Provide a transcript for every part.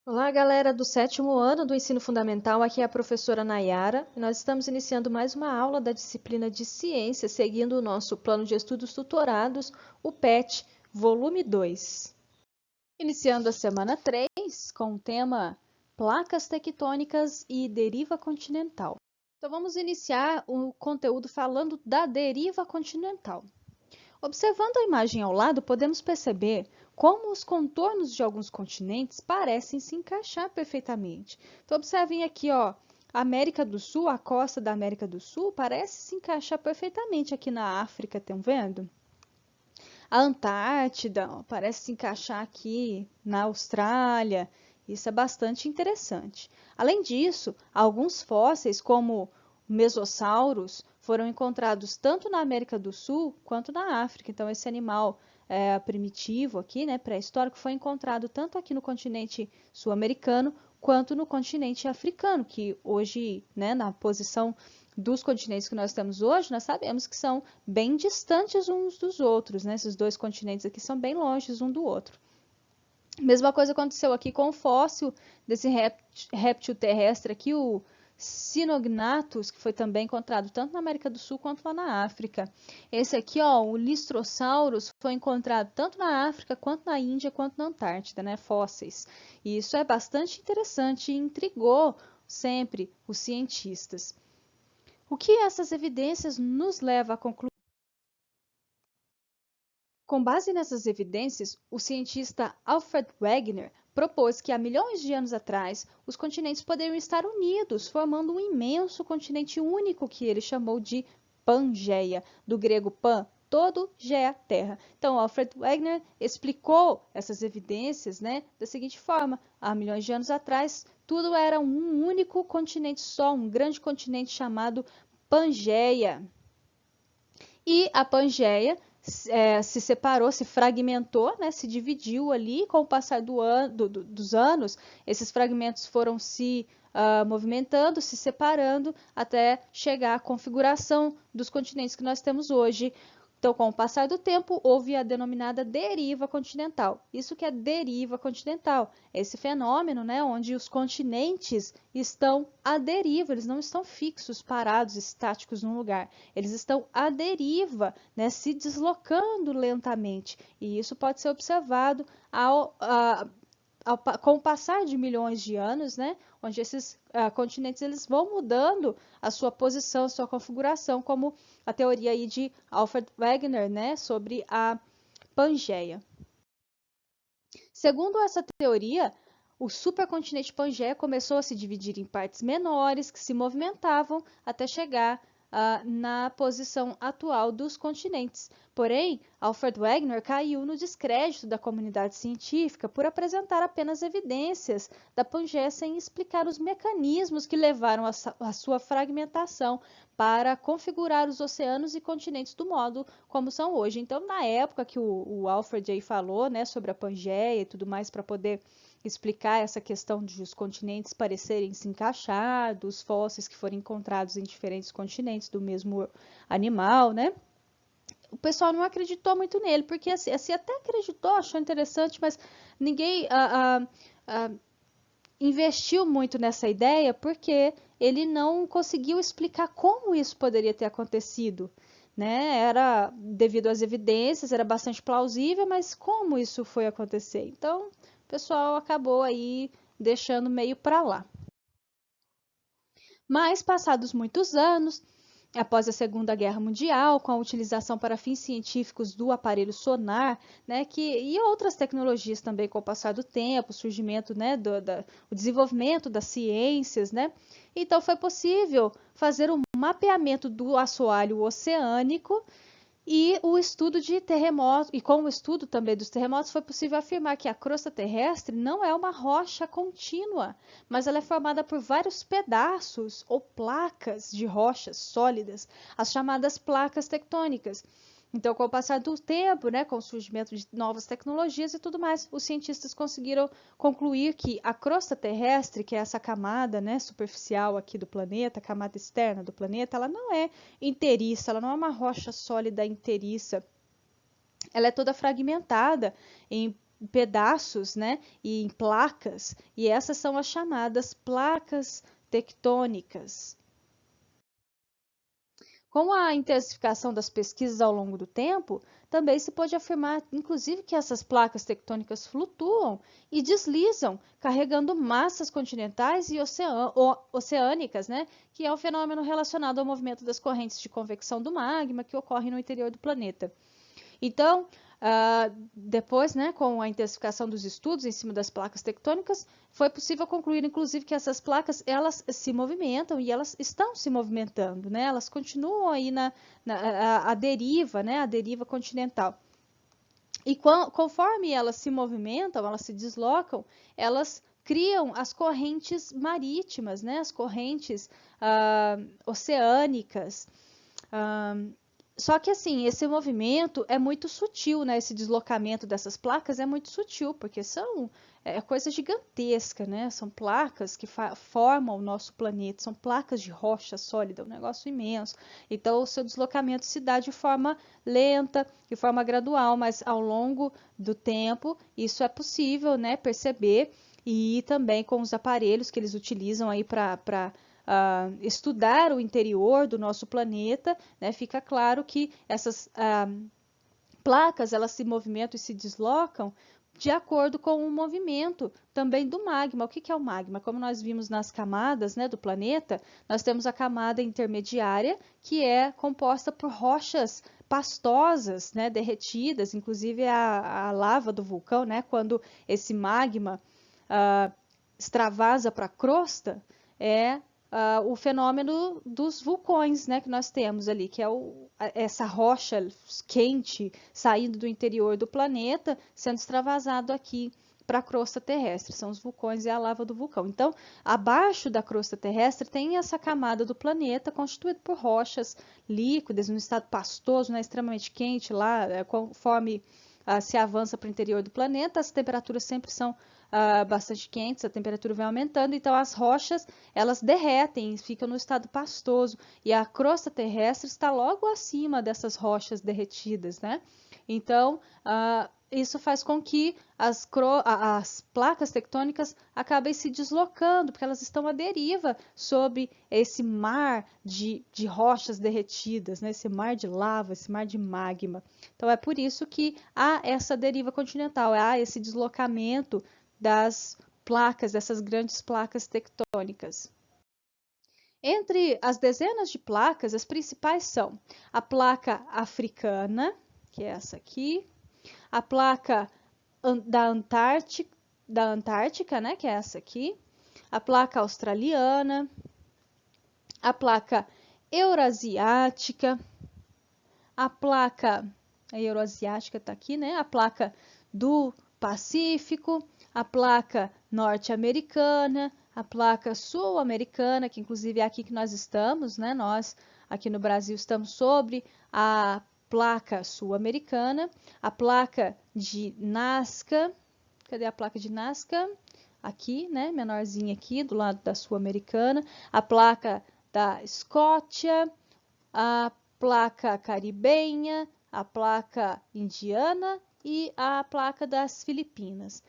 Olá, galera do sétimo ano do ensino fundamental. Aqui é a professora Nayara e nós estamos iniciando mais uma aula da disciplina de ciência, seguindo o nosso plano de estudos tutorados, o PET, volume 2. Iniciando a semana 3 com o tema Placas tectônicas e deriva continental. Então vamos iniciar o conteúdo falando da deriva continental. Observando a imagem ao lado, podemos perceber como os contornos de alguns continentes parecem se encaixar perfeitamente. Então, observem aqui, ó, a América do Sul, a costa da América do Sul, parece se encaixar perfeitamente aqui na África, estão vendo? A Antártida, ó, parece se encaixar aqui na Austrália. Isso é bastante interessante. Além disso, alguns fósseis, como mesossauros, foram encontrados tanto na América do Sul quanto na África. Então, esse animal primitivo aqui, né, pré-histórico, foi encontrado tanto aqui no continente sul-americano quanto no continente africano, que hoje, né, na posição dos continentes que nós temos hoje, nós sabemos que são bem distantes uns dos outros, né? Esses dois continentes aqui são bem longe um do outro. Mesma coisa aconteceu aqui com o fóssil desse réptil terrestre aqui, o Sinognathus, que foi também encontrado tanto na América do Sul quanto lá na África. Esse aqui, ó, o Listrosaurus, foi encontrado tanto na África quanto na Índia quanto na Antártida, né? Fósseis. E isso é bastante interessante e intrigou sempre os cientistas. O que essas evidências nos leva a concluir? Com base nessas evidências, o cientista Alfred Wegener propôs que há milhões de anos atrás os continentes poderiam estar unidos, formando um imenso continente único que ele chamou de Pangeia, do grego pan, todo, geia, terra. Então, Alfred Wegener explicou essas evidências, né, da seguinte forma: há milhões de anos atrás, tudo era um único continente só, um grande continente chamado Pangeia. E a Pangeia se separou, se fragmentou, né, se dividiu ali. Com o passar dos anos, esses fragmentos foram se movimentando, se separando, até chegar à configuração dos continentes que nós temos hoje. Então, com o passar do tempo, houve a denominada deriva continental. Isso que é deriva continental, esse fenômeno, né, onde os continentes estão à deriva, eles não estão fixos, parados, estáticos num lugar. Eles estão à deriva, né, se deslocando lentamente. E isso pode ser observado com o passar de milhões de anos, né, onde esses continentes eles vão mudando a sua posição, a sua configuração, como a teoria aí de Alfred Wegener, né, sobre a Pangeia. Segundo essa teoria, o supercontinente Pangeia começou a se dividir em partes menores que se movimentavam até chegar na posição atual dos continentes. Porém, Alfred Wegener caiu no descrédito da comunidade científica por apresentar apenas evidências da Pangeia sem explicar os mecanismos que levaram à sua fragmentação para configurar os oceanos e continentes do modo como são hoje. Então, na época que o Alfred aí falou, né, sobre a Pangeia e tudo mais, para poder explicar essa questão de os continentes parecerem se encaixar, dos fósseis que foram encontrados em diferentes continentes do mesmo animal, né? O pessoal não acreditou muito nele, porque assim até acreditou, achou interessante, mas ninguém investiu muito nessa ideia, porque ele não conseguiu explicar como isso poderia ter acontecido. Né? Era devido às evidências, era bastante plausível, mas como isso foi acontecer? Então, o pessoal acabou aí deixando meio para lá. Mas, passados muitos anos, após a Segunda Guerra Mundial, com a utilização para fins científicos do aparelho sonar, né, e outras tecnologias também com o passar do tempo, o surgimento, né, o desenvolvimento das ciências, né, então foi possível fazer um mapeamento do assoalho oceânico e o estudo de terremotos, e com o estudo também dos terremotos, foi possível afirmar que a crosta terrestre não é uma rocha contínua, mas ela é formada por vários pedaços ou placas de rochas sólidas, as chamadas placas tectônicas. Então, com o passar do tempo, né, com o surgimento de novas tecnologias e tudo mais, os cientistas conseguiram concluir que a crosta terrestre, que é essa camada, né, superficial aqui do planeta, a camada externa do planeta, ela não é inteiriça, ela não é uma rocha sólida inteiriça. Ela é toda fragmentada em pedaços, né, e em placas, e essas são as chamadas placas tectônicas. Com a intensificação das pesquisas ao longo do tempo, também se pode afirmar, inclusive, que essas placas tectônicas flutuam e deslizam, carregando massas continentais e oceânicas, né? Que é um fenômeno relacionado ao movimento das correntes de convecção do magma que ocorre no interior do planeta. Então, depois, né, com a intensificação dos estudos em cima das placas tectônicas, foi possível concluir, inclusive, que essas placas elas se movimentam e elas estão se movimentando, né? Elas continuam aí a deriva, né, a deriva continental. E conforme elas se movimentam, elas se deslocam, elas criam as correntes marítimas, né, as correntes oceânicas. Só que assim, esse movimento é muito sutil, né? Esse deslocamento dessas placas é muito sutil, porque são coisa gigantesca, né? São placas que formam o nosso planeta, são placas de rocha sólida, um negócio imenso. Então, o seu deslocamento se dá de forma lenta, de forma gradual, mas ao longo do tempo, isso é possível, né? Perceber e também com os aparelhos que eles utilizam aí para estudar o interior do nosso planeta, né, fica claro que essas placas elas se movimentam e se deslocam de acordo com o movimento também do magma. O que é o magma? Como nós vimos nas camadas, né, do planeta, nós temos a camada intermediária, que é composta por rochas pastosas, né, derretidas, inclusive a lava do vulcão, né, quando esse magma extravasa para a crosta, é o fenômeno dos vulcões, né, que nós temos ali, que é essa rocha quente saindo do interior do planeta, sendo extravasado aqui para a crosta terrestre. São os vulcões e a lava do vulcão. Então, abaixo da crosta terrestre tem essa camada do planeta constituída por rochas líquidas, no estado pastoso, né, extremamente quente lá, conforme se avança para o interior do planeta, as temperaturas sempre são bastante quentes, a temperatura vai aumentando, então as rochas elas derretem, ficam no estado pastoso e a crosta terrestre está logo acima dessas rochas derretidas, né? Então, isso faz com que as placas tectônicas acabem se deslocando, porque elas estão à deriva sob esse mar de rochas derretidas, né? Esse mar de lava, esse mar de magma. Então, é por isso que há essa deriva continental, há esse deslocamento das placas, dessas grandes placas tectônicas. Entre as dezenas de placas, as principais são a placa africana, que é essa aqui, a placa da Antártica, né, que é essa aqui, a placa australiana, a placa eurasiática, a placa euroasiática está aqui, né, a placa do Pacífico, a placa norte-americana, a placa sul-americana, que inclusive é aqui que nós estamos, né? Nós aqui no Brasil estamos sobre a placa sul-americana, a placa de Nazca, cadê a placa de Nazca? Aqui, né? Menorzinha aqui, do lado da sul-americana, a placa da Escócia, a placa caribenha, a placa indiana e a placa das Filipinas.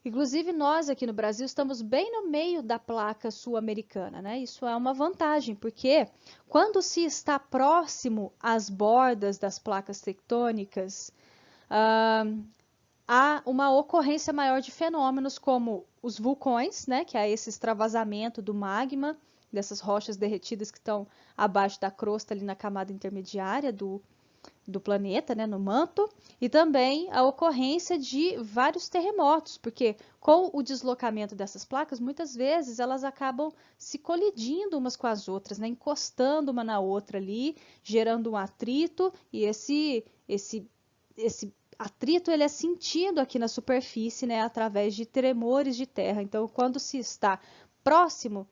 Inclusive, nós aqui no Brasil estamos bem no meio da placa sul-americana, né? Isso é uma vantagem, porque quando se está próximo às bordas das placas tectônicas, há uma ocorrência maior de fenômenos como os vulcões, né? Que é esse extravasamento do magma, dessas rochas derretidas que estão abaixo da crosta, ali na camada intermediária do planeta, né, no manto, e também a ocorrência de vários terremotos, porque com o deslocamento dessas placas, muitas vezes elas acabam se colidindo umas com as outras, né, encostando uma na outra ali, gerando um atrito, e esse atrito ele é sentido aqui na superfície, né, através de tremores de terra. Então, quando se está próximo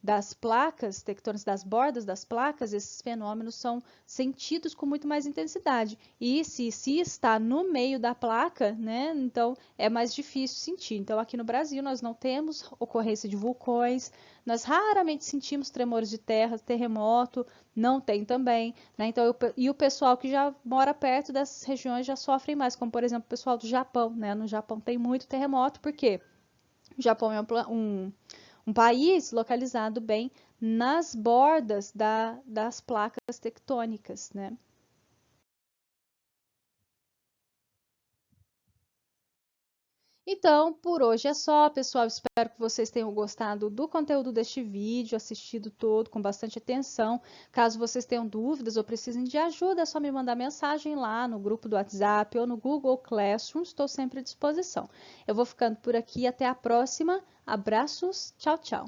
das placas tectônicas, das bordas das placas, esses fenômenos são sentidos com muito mais intensidade. E se está no meio da placa, né, então é mais difícil sentir. Então, aqui no Brasil, nós não temos ocorrência de vulcões, nós raramente sentimos tremores de terra, terremoto, não tem também, né? Então, e o pessoal que já mora perto dessas regiões já sofrem mais, como por exemplo o pessoal do Japão, né? No Japão tem muito terremoto, porque o Japão é um país localizado bem nas bordas das placas tectônicas, né? Então, por hoje é só, pessoal. Espero que vocês tenham gostado do conteúdo deste vídeo, assistido todo com bastante atenção. Caso vocês tenham dúvidas ou precisem de ajuda, é só me mandar mensagem lá no grupo do WhatsApp ou no Google Classroom. Estou sempre à disposição. Eu vou ficando por aqui. Até a próxima. Abraços. Tchau, tchau.